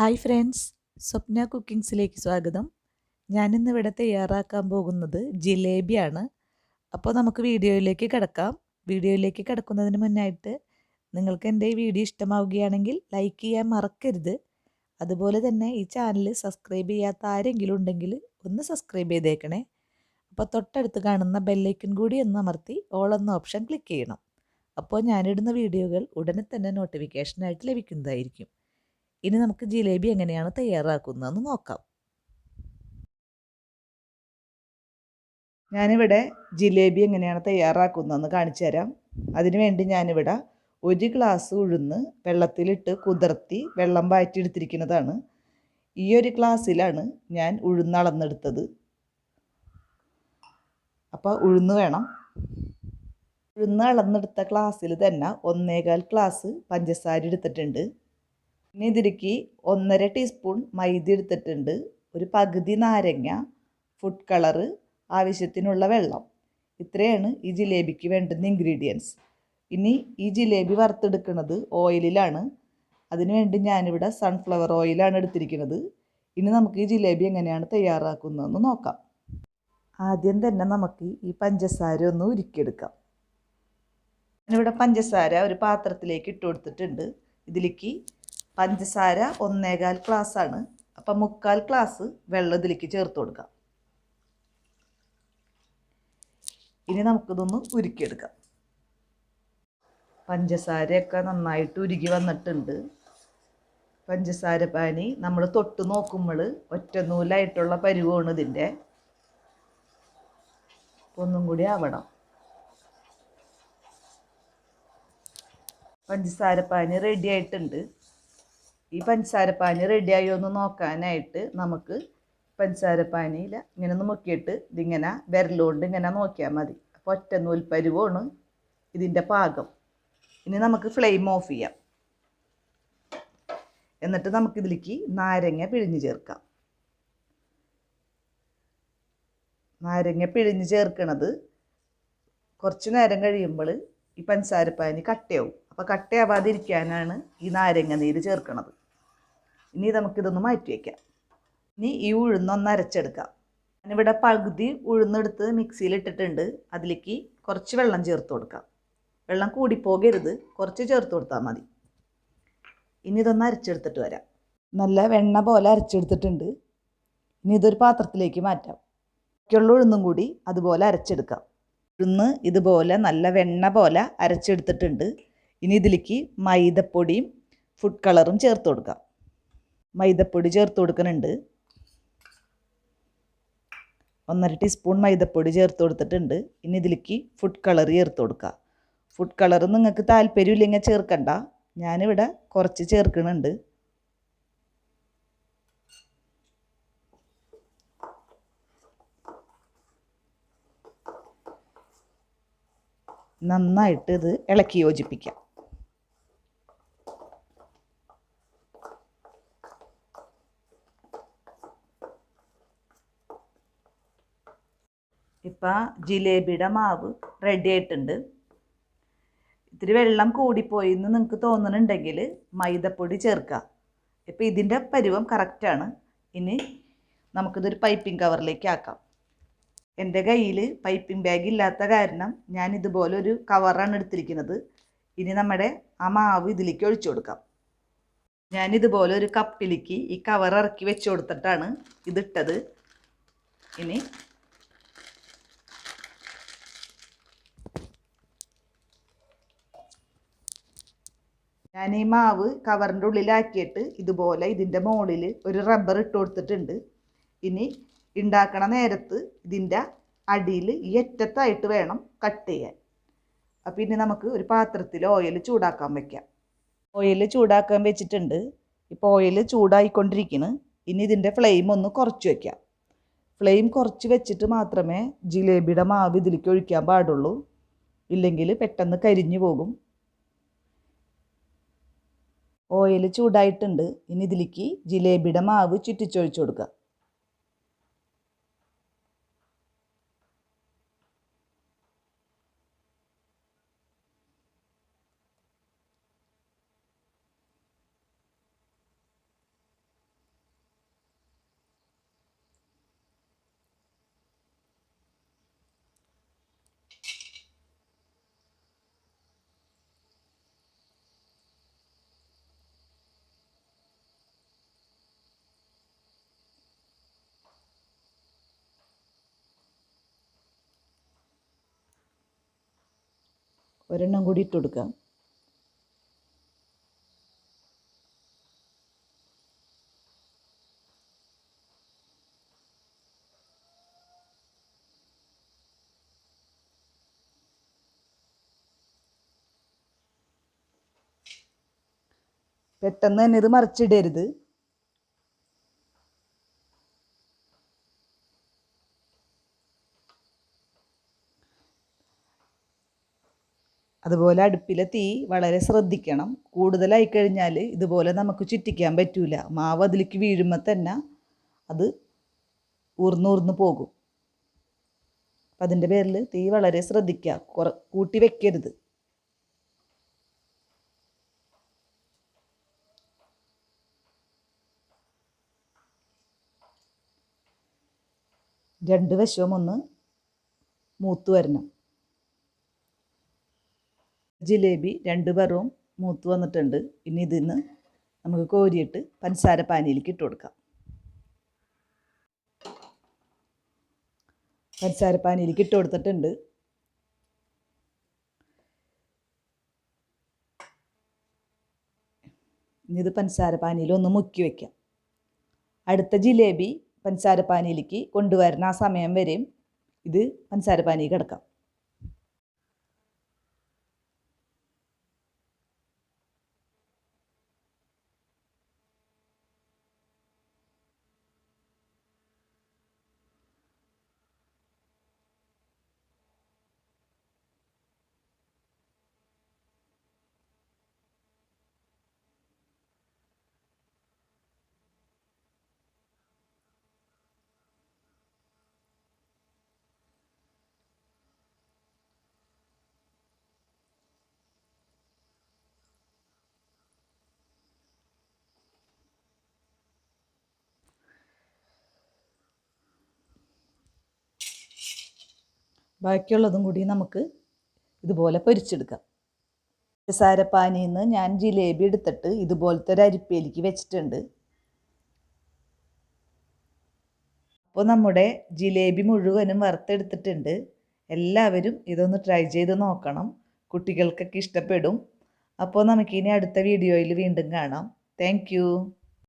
Hi friends, സ്വപ്ന കുക്കിങ്സിലേക്ക് സ്വാഗതം. ഞാനിന്നിവിടെ തയ്യാറാക്കാൻ പോകുന്നത് ജിലേബിയാണ്. അപ്പോൾ നമുക്ക് വീഡിയോയിലേക്ക് കിടക്കാം. വീഡിയോയിലേക്ക് കിടക്കുന്നതിന് മുന്നായിട്ട് നിങ്ങൾക്ക് എൻ്റെ ഈ വീഡിയോ ഇഷ്ടമാവുകയാണെങ്കിൽ ലൈക്ക് ചെയ്യാൻ മറക്കരുത്. അതുപോലെ തന്നെ ഈ ചാനൽ സബ്സ്ക്രൈബ് ചെയ്യാത്ത ആരെങ്കിലും ഉണ്ടെങ്കിൽ ഒന്ന് സബ്സ്ക്രൈബ് ചെയ്തേക്കണേ. അപ്പോൾ തൊട്ടടുത്ത് കാണുന്ന ബെല്ലൈക്കൺ കൂടി ഒന്ന് അമർത്തി ഓൾ എന്ന ഓപ്ഷൻ ക്ലിക്ക് ചെയ്യണം. അപ്പോൾ ഞാനിടുന്ന വീഡിയോകൾ ഉടനെ തന്നെ നോട്ടിഫിക്കേഷനായിട്ട് ലഭിക്കുന്നതായിരിക്കും. ഇനി നമുക്ക് ജിലേബി എങ്ങനെയാണ് തയ്യാറാക്കുന്നതെന്ന് നോക്കാം. ഞാനിവിടെ ജിലേബി എങ്ങനെയാണ് തയ്യാറാക്കുന്നതെന്ന് കാണിച്ചു തരാം. അതിനുവേണ്ടി ഞാനിവിടെ 1 ഗ്ലാസ് ഉഴുന്ന് വെള്ളത്തിലിട്ട് കുതിർത്തി വെള്ളം വാറ്റിയെടുത്തിരിക്കുന്നതാണ്. ഈ ഒരു ഗ്ലാസ്സിലാണ് ഞാൻ ഉഴുന്ന് അളന്നെടുത്തത്. അപ്പോൾ ഉഴുന്ന് വേണം. ഉഴുന്ന് അളന്നെടുത്ത ഗ്ലാസ്സിൽ തന്നെ 1.25 ഗ്ലാസ് പഞ്ചസാര എടുത്തിട്ടുണ്ട്. ഇനി ഇതിലേക്ക് 1.5 ടീസ്പൂൺ മൈദ എടുത്തിട്ടുണ്ട്. ഒരു പകുതി നാരങ്ങ, ഫുഡ് കളറ്, ആവശ്യത്തിനുള്ള വെള്ളം. ഇത്രയാണ് ഈ ജിലേബിക്ക് വേണ്ടുന്ന ഇൻഗ്രീഡിയൻസ്. ഇനി ഈ ജിലേബി വറുത്തെടുക്കുന്നത് ഓയിലിലാണ്. അതിനുവേണ്ടി ഞാനിവിടെ സൺഫ്ലവർ ഓയിലാണ് എടുത്തിരിക്കുന്നത്. ഇനി നമുക്ക് ഈ ജിലേബി എങ്ങനെയാണ് തയ്യാറാക്കുന്നതെന്ന് നോക്കാം. ആദ്യം തന്നെ നമുക്ക് ഈ പഞ്ചസാര ഒന്ന് ഉരുക്കിയെടുക്കാം. ഞാനിവിടെ പഞ്ചസാര ഒരു പാത്രത്തിലേക്ക് ഇട്ട് കൊടുത്തിട്ടുണ്ട്. ഇതിലേക്ക് പഞ്ചസാര 1.25 ഗ്ലാസ് ആണ്. അപ്പം 3/4 ഗ്ലാസ് വെള്ളം ഇതിലേക്ക് ചേർത്ത് കൊടുക്കാം. ഇനി നമുക്കിതൊന്ന് ഉരുക്കിയെടുക്കാം. പഞ്ചസാരയൊക്കെ നന്നായിട്ട് ഉരുകി വന്നിട്ടുണ്ട്. പഞ്ചസാര പാനി നമ്മൾ തൊട്ട് നോക്കുമ്പോൾ ഒറ്റനൂലായിട്ടുള്ള പരുവമാണ് ഇതിൻ്റെ. ഒന്നും കൂടി ആവണം. പഞ്ചസാര പാനി റെഡി ആയിട്ടുണ്ട്. ഈ പഞ്ചസാരപ്പാനി റെഡിയായോ എന്ന് നോക്കാനായിട്ട് നമുക്ക് പഞ്ചസാരപ്പാനിയിൽ ഇങ്ങനെ ഒന്ന് മുക്കിയിട്ട് ഇതിങ്ങനെ വിരലുകൊണ്ട് ഇങ്ങനെ നോക്കിയാൽ മതി. അപ്പോൾ ഒറ്റ നൂൽപ്പരുവാണ് ഇതിൻ്റെ പാകം. ഇനി നമുക്ക് ഫ്ലെയിം ഓഫ് ചെയ്യാം. എന്നിട്ട് നമുക്കിതിലേക്ക് നാരങ്ങ പിഴിഞ്ഞ് ചേർക്കാം. നാരങ്ങ പിഴിഞ്ഞ് ചേർക്കണത് കുറച്ച് നേരം കഴിയുമ്പോൾ ഈ പഞ്ചസാരപ്പാനി കട്ടയാവും. അപ്പോൾ കട്ടയാവാതിരിക്കാനാണ് ഈ നാരങ്ങ നീര് ചേർക്കണത്. ഇനി നമുക്കിതൊന്ന് മാറ്റി വയ്ക്കാം. ഇനി ഈ ഉഴുന്നൊന്ന് അരച്ചെടുക്കാം. ഞാനിവിടെ പകുതി ഉഴുന്നെടുത്ത് മിക്സിയിലിട്ടിട്ടുണ്ട്. അതിലേക്ക് കുറച്ച് വെള്ളം ചേർത്ത് കൊടുക്കാം. വെള്ളം കൂടിപ്പോകരുത്, കുറച്ച് ചേർത്ത് കൊടുത്താൽ മതി. ഇനി ഇതൊന്ന് അരച്ചെടുത്തിട്ട് വരാം. നല്ല വെണ്ണ പോലെ അരച്ചെടുത്തിട്ടുണ്ട്. ഇനി ഇതൊരു പാത്രത്തിലേക്ക് മാറ്റാം. ബാക്കിയുള്ള ഉഴുന്നും കൂടി അതുപോലെ അരച്ചെടുക്കാം. ഉഴുന്ന് ഇതുപോലെ നല്ല വെണ്ണ പോലെ അരച്ചെടുത്തിട്ടുണ്ട്. ഇനി ഇതിലേക്ക് മൈദപ്പൊടിയും ഫുഡ് കളറും ചേർത്ത് കൊടുക്കാം. മൈദപ്പൊടി ചേർത്ത് കൊടുക്കുന്നുണ്ട്. 1.5 ടീസ്പൂൺ മൈദപ്പൊടി ചേർത്ത് കൊടുത്തിട്ടുണ്ട്. ഇനി ഇതിലേക്ക് ഫുഡ് കളർ ചേർത്ത് കൊടുക്കുക. ഫുഡ് കളർ നിങ്ങൾക്ക് താല്പര്യമില്ലെങ്കിൽ ചേർക്കണ്ട. ഞാനിവിടെ കുറച്ച് ചേർക്കുന്നുണ്ട്. നന്നായിട്ട് ഇത് ഇളക്കി യോജിപ്പിക്കാം. ഇപ്പം ജിലേബിയുടെ മാവ് റെഡി ആയിട്ടുണ്ട്. ഇത്തിരി വെള്ളം കൂടിപ്പോയി എന്ന് നിങ്ങൾക്ക് തോന്നുന്നുണ്ടെങ്കിൽ മൈദപ്പൊടി ചേർക്കുക. ഇപ്പം ഇതിൻ്റെ പരുവം കറക്റ്റാണ്. ഇനി നമുക്കിതൊരു പൈപ്പിംഗ് കവറിലേക്ക് ആക്കാം. എൻ്റെ കയ്യിൽ പൈപ്പിംഗ് ബാഗ് ഇല്ലാത്ത കാരണം ഞാൻ ഇതുപോലൊരു കവറാണ് എടുത്തിരിക്കുന്നത്. ഇനി നമ്മുടെ ആ മാവ് ഇതിലേക്ക് ഒഴിച്ചു കൊടുക്കാം. ഞാനിതുപോലെ ഒരു കപ്പിലേക്ക് ഈ കവർ ഇറക്കി വെച്ച് കൊടുത്തിട്ടാണ് ഇതിട്ടത്. ഇനി ഞാൻ ഈ മാവ് കവറിൻ്റെ ഉള്ളിലാക്കിയിട്ട് ഇതുപോലെ ഇതിൻ്റെ മുകളിൽ ഒരു റബ്ബർ ഇട്ട് കൊടുത്തിട്ടുണ്ട്. ഇനി ഉണ്ടാക്കണ നേരത്ത് ഇതിൻ്റെ അടിയിൽ ഈ അറ്റത്തായിട്ട് വേണം കട്ട് ചെയ്യാൻ. അപ്പോൾ ഇനി നമുക്ക് ഒരു പാത്രത്തിൽ ഓയിൽ ചൂടാക്കാൻ വയ്ക്കാം. ഓയിൽ ചൂടാക്കാൻ വെച്ചിട്ടുണ്ട്. ഇപ്പോൾ ഓയിൽ ചൂടായിക്കൊണ്ടിരിക്കുന്നു. ഇനി ഇതിൻ്റെ ഫ്ലെയിം ഒന്ന് കുറച്ച് വയ്ക്കാം. ഫ്ലെയിം കുറച്ച് വെച്ചിട്ട് മാത്രമേ ജിലേബിയുടെ മാവ് ഇതിലേക്ക് ഒഴിക്കാൻ പാടുള്ളൂ. ഇല്ലെങ്കിൽ പെട്ടെന്ന് കരിഞ്ഞു പോകും. ഓയിൽ ചൂടായിട്ടുണ്ട്. ഇനി ഇതിലേക്ക് ജിലേബിയുടെ മാവ് ചുറ്റിച്ചൊഴിച്ച് കൊടുക്കുക. ഒരെണ്ണം കൂടി ഇട്ട് കൊടുക്കാം. പെട്ടെന്ന് തന്നെ ഇത് മറിച്ചിടരുത്. അതുപോലെ അടുപ്പിലെ തീ വളരെ ശ്രദ്ധിക്കണം. കൂടുതലായി കഴിഞ്ഞാൽ ഇതുപോലെ നമുക്ക് ചുറ്റിക്കാൻ പറ്റൂല. മാവ് അതിലേക്ക് വീഴുമ്പോൾ തന്നെ അത് ഊർന്നൂർന്ന് പോകും. അപ്പം അതിൻ്റെ പേരിൽ തീ വളരെ ശ്രദ്ധിക്കുക, കൂട്ടി വെക്കരുത്. രണ്ട് വശവും ഒന്ന് മൂത്ത് വരണം. ജിലേബി രണ്ട് പേറും മൂത്ത് വന്നിട്ടുണ്ട്. ഇനി ഇതിന്ന് നമുക്ക് കോരിയിട്ട് പഞ്ചസാര പാനിയിലേക്ക് ഇട്ട് കൊടുക്കാം. പഞ്ചസാര പാനിയിലേക്ക് ഇട്ട് കൊടുത്തിട്ടുണ്ട്. ഇനി ഇത് പഞ്ചസാര പാനിയിൽ ഒന്ന് മുക്കി വയ്ക്കാം. അടുത്ത ജിലേബി പഞ്ചസാര പാനിയിലേക്ക് കൊണ്ടുവരുന്ന ആ സമയം വരെയും ഇത് പഞ്ചസാര പാനിയിൽ കിടക്കാം. ബാക്കിയുള്ളതും കൂടി നമുക്ക് ഇതുപോലെ പൊരിച്ചെടുക്കാം. പഞ്ചസാരപ്പാനിയിൽ നിന്ന് ഞാൻ ജിലേബി എടുത്തിട്ട് ഇതുപോലത്തെ ഒരു അരിപ്പയിലേക്ക് വെച്ചിട്ടുണ്ട്. അപ്പോൾ നമ്മുടെ ജിലേബി മുഴുവനും വറുത്തെടുത്തിട്ടുണ്ട്. എല്ലാവരും ഇതൊന്ന് ട്രൈ ചെയ്ത് നോക്കണം. കുട്ടികൾക്കൊക്കെ ഇഷ്ടപ്പെടും. അപ്പോൾ നമുക്കിനി അടുത്ത വീഡിയോയിൽ വീണ്ടും കാണാം. താങ്ക്